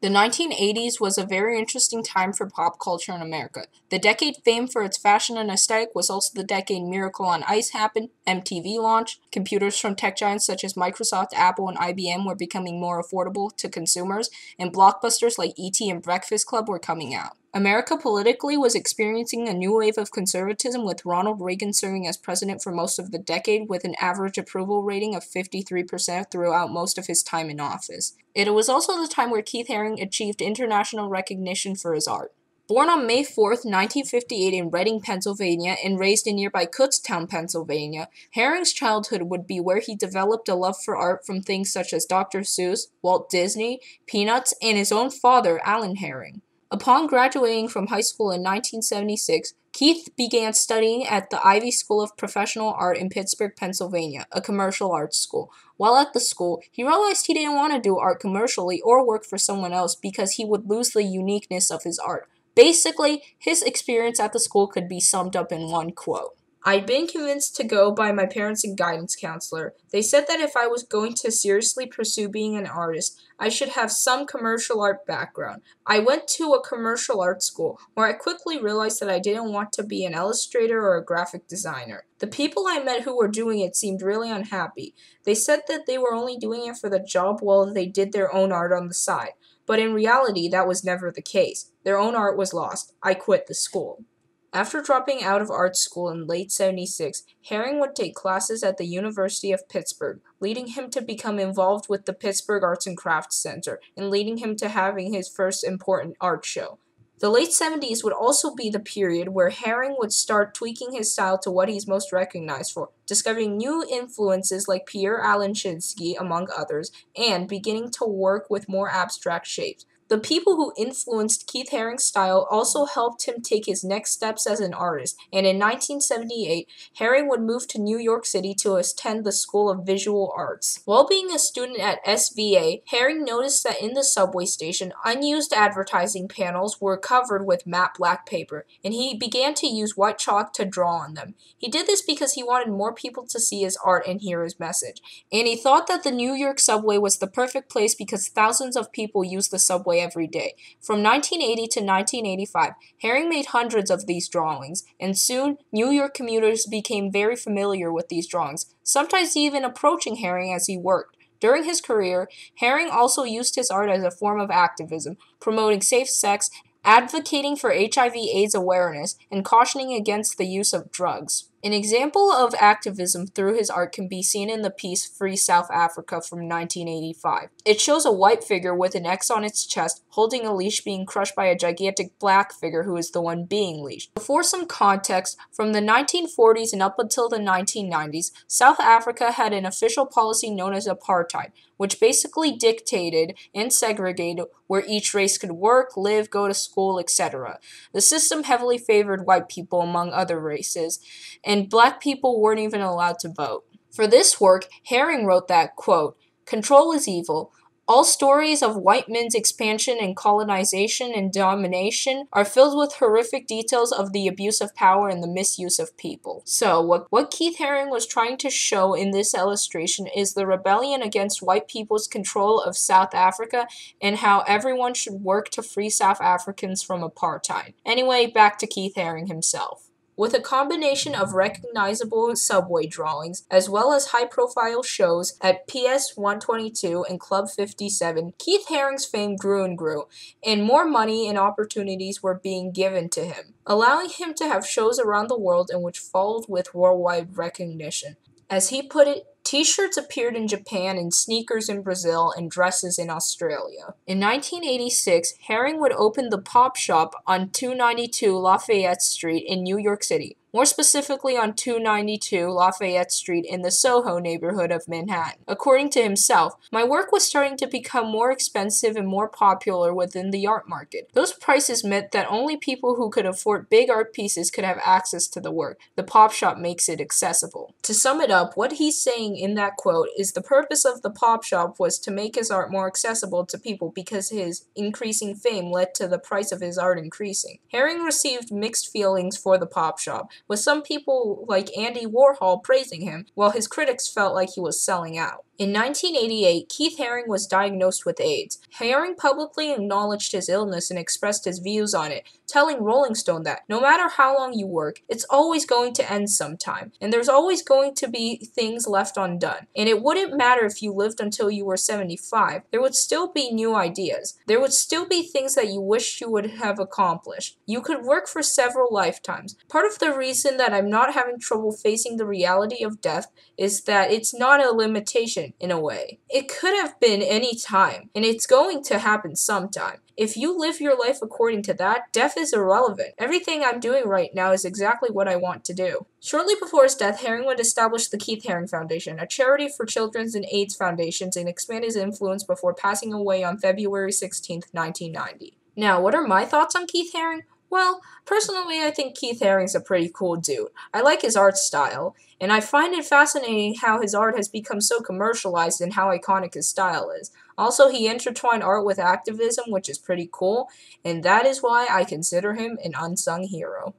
The 1980s was a very interesting time for pop culture in America. The decade famed for its fashion and aesthetic was also the decade Miracle on Ice happened, MTV launched, computers from tech giants such as Microsoft, Apple, and IBM were becoming more affordable to consumers, and blockbusters like E.T. and Breakfast Club were coming out. America politically was experiencing a new wave of conservatism, with Ronald Reagan serving as president for most of the decade with an average approval rating of 53% throughout most of his time in office. It was also the time where Keith Haring achieved international recognition for his art. Born on May 4, 1958 in Reading, Pennsylvania, and raised in nearby Kutztown, Pennsylvania, Haring's childhood would be where he developed a love for art from things such as Dr. Seuss, Walt Disney, Peanuts, and his own father, Alan Haring. Upon graduating from high school in 1976, Keith began studying at the Ivy School of Professional Art in Pittsburgh, Pennsylvania, a commercial arts school. While at the school, he realized he didn't want to do art commercially or work for someone else because he would lose the uniqueness of his art. Basically, his experience at the school could be summed up in one quote. I'd been convinced to go by my parents and guidance counselor. They said that if I was going to seriously pursue being an artist, I should have some commercial art background. I went to a commercial art school, where I quickly realized that I didn't want to be an illustrator or a graphic designer. The people I met who were doing it seemed really unhappy. They said that they were only doing it for the job while they did their own art on the side. But in reality, that was never the case. Their own art was lost. I quit the school. After dropping out of art school in late 76, Haring would take classes at the University of Pittsburgh, leading him to become involved with the Pittsburgh Arts and Crafts Center, and leading him to having his first important art show. The late 70s would also be the period where Haring would start tweaking his style to what he's most recognized for, discovering new influences like Pierre Alechinsky, among others, and beginning to work with more abstract shapes. The people who influenced Keith Haring's style also helped him take his next steps as an artist, and in 1978, Haring would move to New York City to attend the School of Visual Arts. While being a student at SVA, Haring noticed that in the subway station, unused advertising panels were covered with matte black paper, and he began to use white chalk to draw on them. He did this because he wanted more people to see his art and hear his message, and he thought that the New York subway was the perfect place because thousands of people use the subway every day. From 1980 to 1985, Haring made hundreds of these drawings, and soon New York commuters became very familiar with these drawings, sometimes even approaching Haring as he worked. During his career, Haring also used his art as a form of activism, promoting safe sex, advocating for HIV/AIDS awareness, and cautioning against the use of drugs. An example of activism through his art can be seen in the piece Free South Africa from 1985. It shows a white figure with an X on its chest holding a leash being crushed by a gigantic black figure who is the one being leashed. For some context, from the 1940s and up until the 1990s, South Africa had an official policy known as apartheid, which basically dictated and segregated where each race could work, live, go to school, etc. The system heavily favored white people among other races, and black people weren't even allowed to vote. For this work, Haring wrote that, quote, "Control is evil. All stories of white men's expansion and colonization and domination are filled with horrific details of the abuse of power and the misuse of people." So, what Keith Haring was trying to show in this illustration is the rebellion against white people's control of South Africa and how everyone should work to free South Africans from apartheid. Anyway, back to Keith Haring himself. With a combination of recognizable subway drawings, as well as high-profile shows at PS 122 and Club 57, Keith Haring's fame grew and grew, and more money and opportunities were being given to him, allowing him to have shows around the world and which followed with worldwide recognition. As he put it, T-shirts appeared in Japan and sneakers in Brazil and dresses in Australia. In 1986, Haring would open the Pop Shop on 292 Lafayette Street in New York City, more specifically on 292 Lafayette Street in the Soho neighborhood of Manhattan. According to himself, "My work was starting to become more expensive and more popular within the art market. Those prices meant that only people who could afford big art pieces could have access to the work. The Pop Shop makes it accessible." To sum it up, what he's saying in that quote is the purpose of the Pop Shop was to make his art more accessible to people because his increasing fame led to the price of his art increasing. Haring received mixed feelings for the Pop Shop, with some people like Andy Warhol praising him, while his critics felt like he was selling out. In 1988, Keith Haring was diagnosed with AIDS. Haring publicly acknowledged his illness and expressed his views on it, telling Rolling Stone that no matter how long you work, it's always going to end sometime, and there's always going to be things left undone. And it wouldn't matter if you lived until you were 75, there would still be new ideas. There would still be things that you wished you would have accomplished. You could work for several lifetimes. Part of the reason that I'm not having trouble facing the reality of death is that it's not a limitation in a way. It could have been any time, and it's going to happen sometime. If you live your life according to that, death is irrelevant. Everything I'm doing right now is exactly what I want to do. Shortly before his death, Haring would establish the Keith Haring Foundation, a charity for children's and AIDS foundations, and expand his influence before passing away on February 16, 1990. Now, what are my thoughts on Keith Haring? Well, personally, I think Keith Haring's a pretty cool dude. I like his art style, and I find it fascinating how his art has become so commercialized and how iconic his style is. Also, he intertwined art with activism, which is pretty cool, and that is why I consider him an unsung hero.